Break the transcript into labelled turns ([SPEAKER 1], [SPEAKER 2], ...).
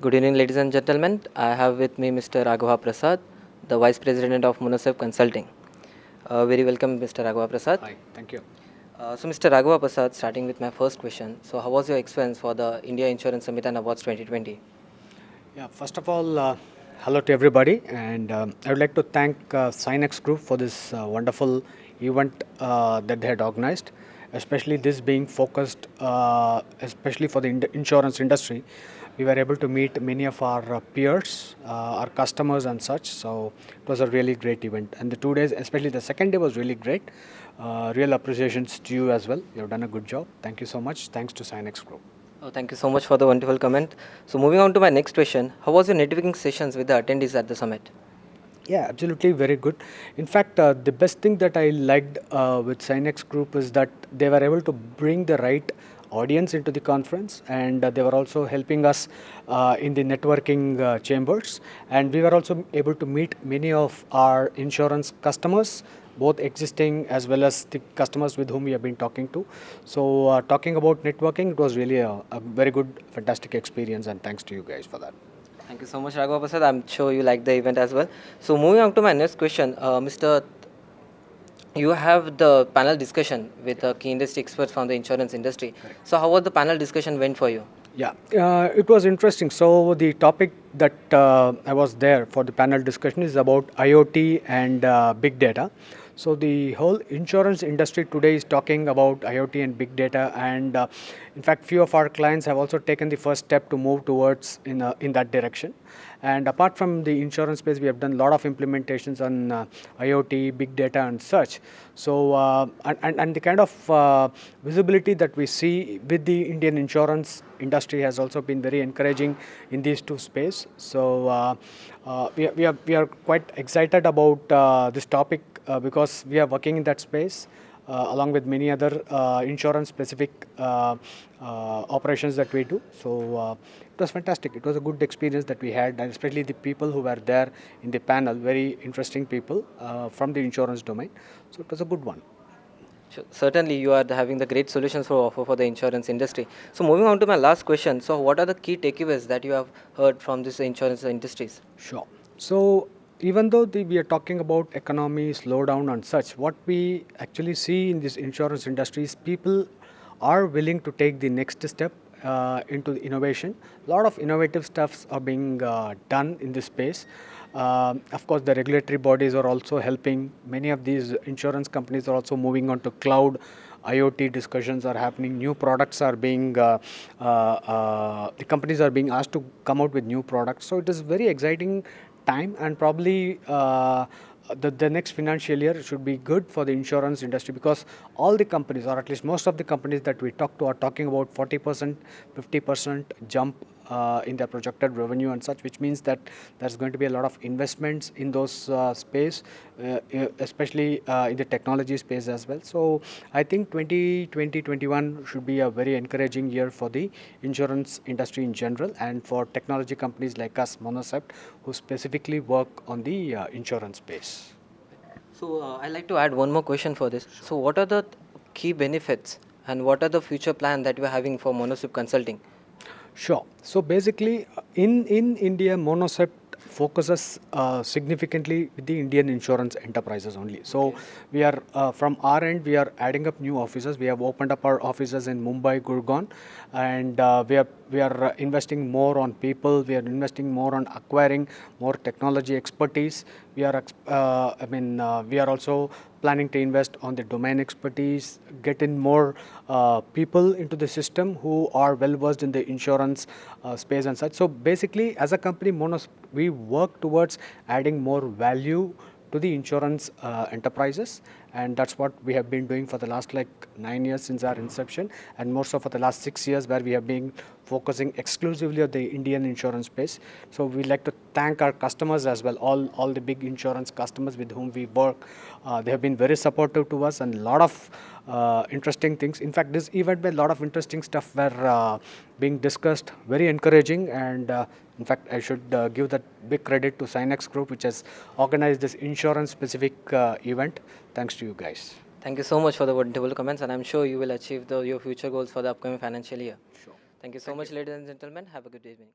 [SPEAKER 1] Good evening, ladies and gentlemen. I have with me Mr. Raghava Prasad, the Vice President of Monosep Consulting. Very welcome, Mr. Raghava Prasad.
[SPEAKER 2] Hi, thank you.
[SPEAKER 1] Mr. Raghava Prasad, starting with my first question. So, how was your experience for the India Insurance Summit and Awards 2020?
[SPEAKER 2] Yeah, first of all, hello to everybody, and I would like to thank Synex Group for this wonderful event that they had organized, especially this being focused, especially for the insurance industry. We were able to meet many of our peers, our customers, and such. So it was a really great event, and the 2 days, especially the second day, was really great. Real appreciations to you as well. You have done a good job. Thank you so much. Thanks to Synex Group.
[SPEAKER 1] Oh, thank you so much for the wonderful comment. So, moving on to my next question. How was your networking sessions with the attendees at the summit?
[SPEAKER 2] Yeah, absolutely, very good. In fact, the best thing that I liked with Synex Group is that they were able to bring the right audience into the conference, and they were also helping us in the networking chambers. And we were also able to meet many of our insurance customers, both existing as well as the customers with whom we have been talking to. So, talking about networking, it was really a very good, fantastic experience, and thanks to you guys for that.
[SPEAKER 1] Thank you so much, Raghava Prasad. I'm sure you like the event as well. So, moving on to my next question, Mr. You have the panel discussion with key industry experts from the insurance industry.
[SPEAKER 2] Correct.
[SPEAKER 1] So, how was the panel discussion went for you?
[SPEAKER 2] Yeah, it was interesting. So the topic that I was there for the panel discussion is about IoT and big data. So the whole insurance industry today is talking about IoT and big data, and in fact, few of our clients have also taken the first step to move towards in that direction. And apart from the insurance space, we have done a lot of implementations on IoT, big data, and such. So and the kind of visibility that we see with the Indian insurance industry has also been very encouraging in these two spaces. So we are quite excited about this topic because we are working in that space along with many other insurance specific operations that we do. So it was fantastic. It was a good experience that we had, and especially the people who were there in the panel, very interesting people from the insurance domain. So it was a good one.
[SPEAKER 1] Sure. Certainly, you are having the great solutions for offer for the insurance industry. So, moving on to my last question. So, what are the key takeaways that you have heard from this insurance industries?
[SPEAKER 2] Sure. So even though we are talking about economy slowdown and such, what we actually see in this insurance industry is people are willing to take the next step into the innovation. A lot of innovative stuffs are being done in this space. Of course, the regulatory bodies are also helping. Many of these insurance companies are also moving on to cloud. IoT discussions are happening. New products are being, the companies are being asked to come out with new products. So it is very exciting time, and probably the next financial year should be good for the insurance industry, because all the companies, or at least most of the companies that we talk to, are talking about 40%, 50% jump in their projected revenue and such, which means that there's going to be a lot of investments in those space, especially in the technology space as well. So I think 2020-21 should be a very encouraging year for the insurance industry in general, and for technology companies like us, Monosept, who specifically work on the insurance space.
[SPEAKER 1] So, I'd like to add one more question for this. So, what are the key benefits and what are the future plan that you are having for Monosip Consulting?
[SPEAKER 2] Sure. So basically, in India, Monosept focuses significantly with the Indian insurance enterprises only. So we are from our end, we are adding up new offices. We have opened up our offices in Mumbai, Gurgaon, and we are investing more on people. We are investing more on acquiring more technology expertise. We are we are also planning to invest on the domain expertise, get in more people into the system who are well versed in the insurance space and such. So basically, as a company, we work towards adding more value to the insurance enterprises, and that's what we have been doing for the last 9 years since our inception, and more so for the last 6 years, where we have been focusing exclusively on the Indian insurance space. So we like to thank our customers as well, all the big insurance customers with whom we work. They have been very supportive to us, and a lot of interesting things. In fact, this event, where a lot of interesting stuff were being discussed, very encouraging, and in fact, I should give that big credit to Synex Group, which has organized this insurance-specific event. Thanks to you guys.
[SPEAKER 1] Thank you so much for the wonderful comments, and I'm sure you will achieve your future goals for the upcoming financial year.
[SPEAKER 2] Sure.
[SPEAKER 1] Thank you so much, ladies and gentlemen. Have a good evening.